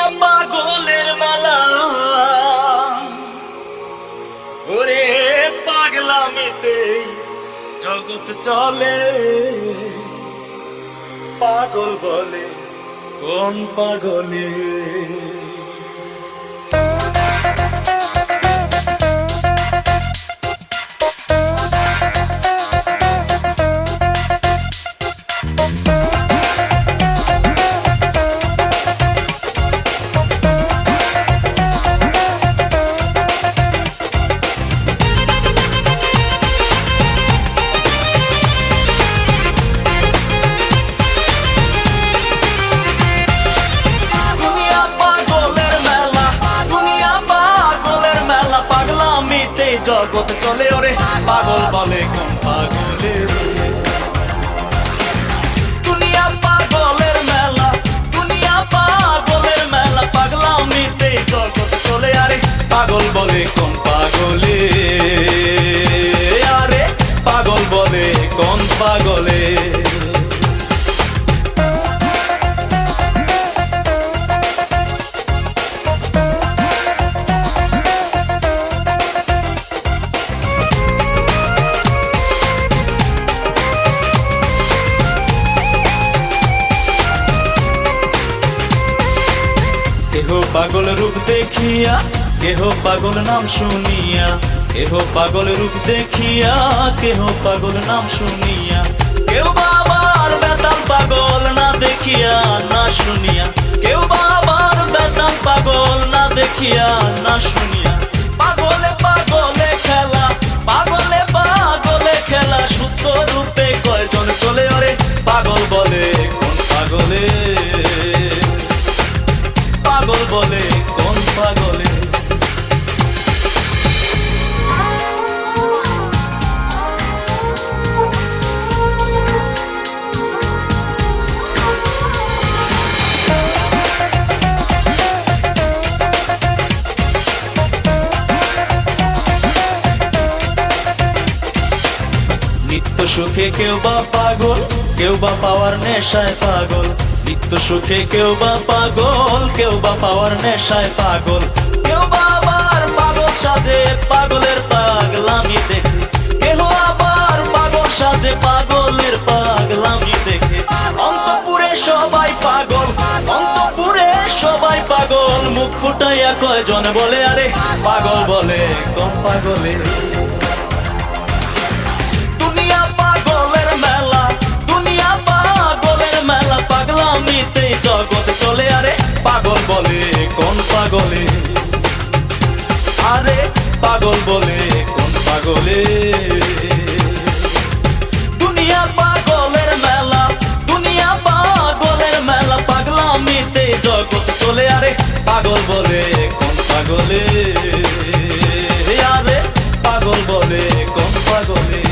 দুনিয়া পাগলের মেলা, ওরে পাগলামিতে জগৎ চলে। পাগল বলে কোন পাগলে। জগৎ চলে ওরে পাগল বলে কোন পাগলে। দুনিয়া পাগলের মেলা, দুনিয়া পাগলের মেলা, পাগলামিতে জগৎ চলে। আরে পাগল বলে কোন পাগলে, আরে পাগল বলে কোন পাগলে। কেহ পাগল রূপ দেখিয়া, কেহ পাগল নাম শুনিয়া, কেহ পাগল রূপ দেখিয়া, কেহ পাগল নাম শুনিয়া, কেউ বাবার বেতাল পাগল না দেখিয়া না শুনিয়া, কেউ বাবার বেতাল পাগল না দেখিয়া না শুনিয়া। পাগলে পাগলে খেলা, পাগলে পাগলে খেলা, সূত্র রূপে কয়জন চলে। ওরে পাগল বলে কোন পাগলে, পাগল বলে কোন পাগলে। নিত্য সুখে কেউ বা পাগল, কেউ বা পাওয়ার নেশায় পাগল। নিত্য সুখে কেউ বা পাগল, কেউ বা পাওয়ার নেশায় পাগল। কেউ বা আবার পাগল সাজে পাগলের পাগলামি দেখে, কেউ আবার পাগল সাজে পাগলের পাগলামি দেখে। অন্তপুরে সবাই পাগল, অন্তপুরে সবাই পাগল, মুখ ফুটাইয়া কয়জন বলে। আরে পাগল বলে কোন পাগলে। দুনিয়া পাগলের মেলা, দুনিয়া পাগলের মেলা, পাগলামিতে জগৎ চলে। আরে পাগল বলে কোন পাগলে, আরে পাগল বলে কোন পাগলে। দুনিয়া পাগলের মেলা, দুনিয়া পাগলের মেলা, পাগলামিতে জগৎ চলে। আরে পাগল বলে কোন পাগলে, আরে পাগল বলে কোন পাগলে।